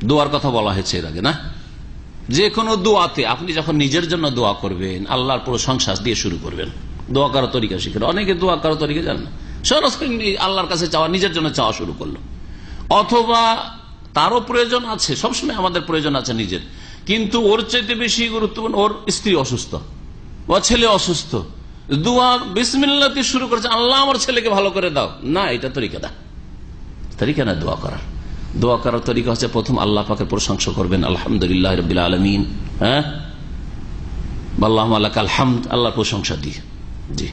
দোয়ার কথা বলা হয়েছে এর আগে না? যে কোনো দোয়াতে আপনি যখন নিজের জন্য দোয়া করবেন, আল্লাহর প্রশংসা দিয়ে শুরু করবেন। দোয়া করার তরিকা শিখেন, অনেকে দোয়া করার তরিকা জানেন না, সরাসরি আল্লাহর কাছে চাওয়া, নিজের জন্য চাওয়া শুরু করলো। অথবা তারও প্রয়োজন আছে, সবসময় আমাদের প্রয়োজন আছে নিজের, কিন্তু ওর চাইতে বেশি গুরুত্বপূর্ণ ওর স্ত্রী অসুস্থ, ও ছেলে অসুস্থ, দোয়া বিসমিল্লাহ দিয়ে শুরু করেছে, আল্লাহ আমার ছেলেকে ভালো করে দাও। না, এটা তরিকা না দোয়া করার। দোয়া করার তরিকা হচ্ছে প্রথম আল্লাহ পাকের প্রশংসা করবেন, আলহামদুলিল্লাহ রাব্বিল আলামিন, হ্যাঁ, আল্লাহুম্মা লাকাল হামদ, আল্লাহর প্রশংসা দিয়ে। জি,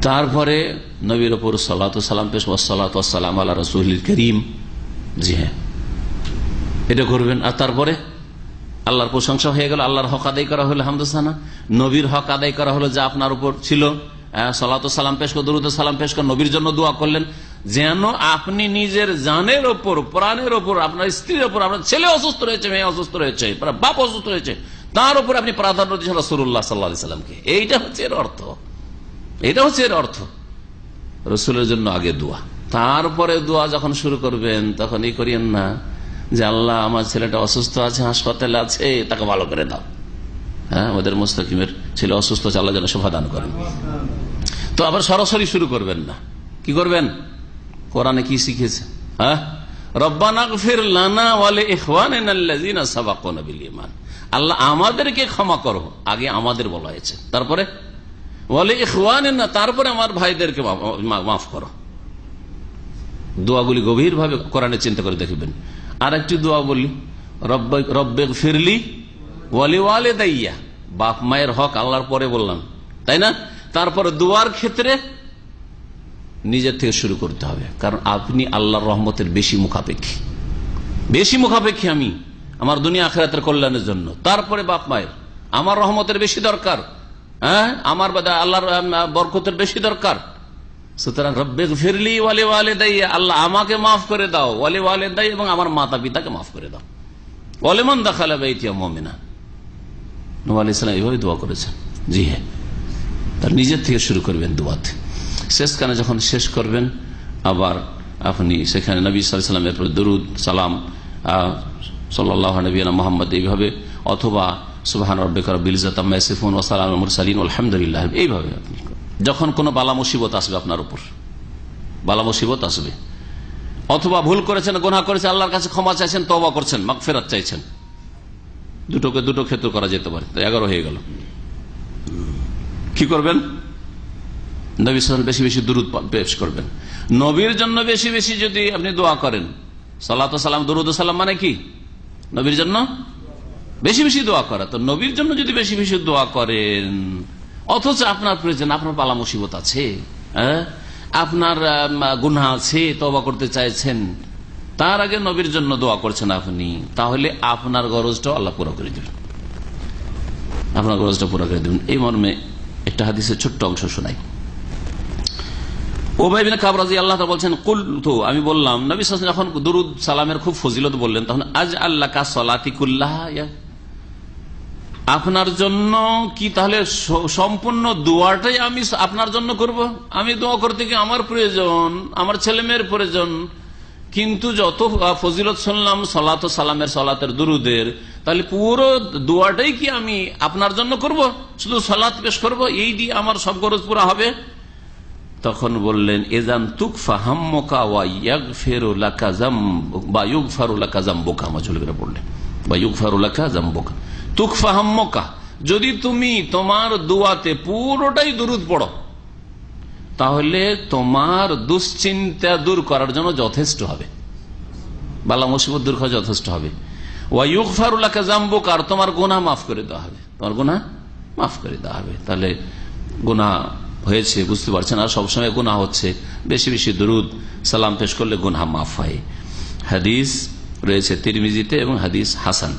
তারপরে নবীর উপর সালাতু সালাম পেশ, ওয়াসসালাতু ওয়াসসালামু আলা রাসূলিল কারীম। জি হ্যাঁ, এটা করবেন। আর তারপরে আল্লাহর প্রশংসা হয়ে গেল, আল্লাহর হক আদায় করা হলো, হামদুসানা, নবীর হক আদায় করা হলো যা আপনার উপর ছিল, সালাতু সালাম পেশ করে, দরুদ সালাম পেশ করে নবীর জন্য দোয়া করলেন, যেন আপনি নিজের জানের ওপর, প্রাণের ওপর, আপনার স্ত্রীর ওপর, আপনার ছেলে অসুস্থ রয়েছে, মেয়ে অসুস্থ রয়েছে, বাপ অসুস্থ রয়েছে, তার উপর আপনি প্রাধান্য দিয়েছেন রাসূলুল্লাহ সাল্লাল্লাহু আলাইহি সাল্লামকে। এইটা হচ্ছে এর অর্থ, এটা হচ্ছে এর অর্থ। রাসূলের জন্য আগে দোয়া, তারপরে দোয়া যখন শুরু করবেন তখন এই করিয়েন না যে আল্লাহ আমার ছেলেটা অসুস্থ আছে, হাসপাতালে আছে, তাকে ভালো করে দাও। হ্যাঁ, আমাদের মুস্তাকিমের ছেলে অসুস্থ আছে, আল্লাহ যেন শিফা দান করেন। তো আবার সরাসরি শুরু করবেন না, কি করবেন? কোরআনে কি শিখেছে? হ্যাঁ, রব্বানা গফির লানা ওয়া লিইখওয়ানিনা আল্লাযিনা সাবাকুনা বিল ঈমান, আল্লাহ আমাদেরকে ক্ষমা করো, আগে আমাদের বলা হয়েছে, তারপরে ওয়া লিইখওয়ানিনা, তারপরে আমার ভাইদেরকে মাফ করো। দোয়াগুলি গভীরভাবে কোরআনে চিন্তা করে দেখবেন। আর একটি দোয়া বলি, রব্বিগফিরলি ওয়া লিওয়ালিদাইয়া, বাপ মায়ের হক আল্লাহর পরে বললাম, তাই না? তারপরে দোয়ার ক্ষেত্রে নিজের থেকে শুরু করতে হবে, কারণ আপনি আল্লাহর রহমতের বেশি মুখাপেক্ষী আমি আমার দুনিয়া আখিরাতের কল্যাণের জন্য। তারপরে বাপ মায়ের, আমার রহমতের বেশি দরকার, হ্যাঁ, আমার আল্লাহর বরকতের বেশি দরকার। সুতরাং রব্বিগফিরলি ওয়া লিওয়ালিদাইয়া, আল্লাহ আমাকে মাফ করে দাও, ওয়া লিওয়ালিদাইয়া, এবং আমার মাতা পিতাকে মাফ করে দাও, ওয়া লিমান দাখালা বাইতিয়া মুমিনা। নবী আলাইহিস সালাম এইভাবে দোয়া করেছেন। জি হ্যাঁ, তার নিজের থেকে শুরু করবেন দোয়াতে। শেষখানে যখন শেষ করবেন, আবার আপনি সেখানে নবী সাল্লাল্লাহু আলাইহি ওয়াসাল্লামের উপর দরুদ সালাম, সাল্লাল্লাহু নবিয়্যিনা মুহাম্মদ, এইভাবে, অথবা সুবহান রাব্বিকা রাব্বিল ইজ্জাতি আম্মা ইয়াসিফুন ওয়া সালামুল আলাল মুরসালিন আলহামদুলিল্লাহ, এইভাবে আপনি যখন কোনো বালা মুসিবত আসবে, আপনার উপর বালা মুসিবত আসবে, অথবা ভুল করেছেন, গুনাহ করেছেন, আল্লাহর কাছে ক্ষমা চাইছেন, তওবা করছেন, মাগফিরাত চাইছেন, দুটো ক্ষেত্র করা যেতে পারে, 11 হয়ে গেল। কি করবেন? নবী সাল্লাল্লাহু বেশি বেশি দুরূদ পেশ করবেন। নবীর জন্য বেশি বেশি যদি আপনি দোয়া করেন, সালাতু সালাম, দুরূদ সালাম মানে কি? নবীর জন্য বেশি বেশি দোয়া করা। তো নবীর জন্য যদি বেশি বেশি দোয়া করেন, অথচ আপনার প্রয়োজন, আপনার বালা মুসিবত আছে, হ্যাঁ, আপনার গুনাহ আছে, তওবা করতে চাইছেন, তার আগে নবীর জন্য দোয়া করছেন আপনি, তাহলে আপনার গরজটাও আল্লাহ পুরো করে দেবেন, আপনার গরজটা পুরো করে দেবেন। এই মর্মে একটা হাদিসের ছোট্ট অংশ শোনাই। উবাই বিন কাব রাদিয়াল্লাহু তাআলা বলছেন, কুলতু, আমি বললাম, নবী সাল্লাল্লাহু আলাইহি ওয়াসাল্লাম যখন দুরূদ সালামের খুব ফজিলত বললেন, তখন আজআল্লাকা সালাতি কুল্লাহা, আপনার জন্য কি তাহলে সম্পূর্ণ দোয়াটাই আমি আপনার জন্য করব? আমি দোয়া করতে গিয়ে আমার প্রয়োজন, আমার ছেলে মেয়ের প্রয়োজন, কিন্তু যত ফজিলত শুনলাম সালাত ও সালামের, সালাতের, দুরুদের, তাহলে পুরো দোয়াটাই কি আমি আপনার জন্য করব? শুধু সালাত পেশ করব, এই দিয়ে আমার সব খরচ পুরা হবে? তখন বললেন, এজান তুকফা হাম্মুকা ওয়া ইয়াগফিরু লাকা যামবুকা বা ইউগফারু লাকা যামবুকা, মাঝুল করে বললেন, বা ইউগফারু লাকা যামবুকা। তুকফা হাম্মুকা, যদি তুমি তোমার দোয়াতে পুরোটাই দুরূদ পড়ো, তাহলে তোমার দুশ্চিন্তা দূর করার জন্য যথেষ্ট হবে, বালা মুসিবত দূর করা যথেষ্ট হবে। ওয়া ইউগফারু লাকা যামবুকা, আর তোমার গুনাহ মাফ করে দেওয়া হবে, তোমার গুনাহ মাফ করে দেওয়া হবে। তাহলে গুনাহ হয়েছে বুঝতে পারছেন, আর সবসময় গুনাহ হচ্ছে, বেশি বেশি দুরূদ সালাম পেশ করলে গুনাহ মাফ হয়। হাদিস রয়েছে তিরমিজিতে এবং হাদিস হাসান।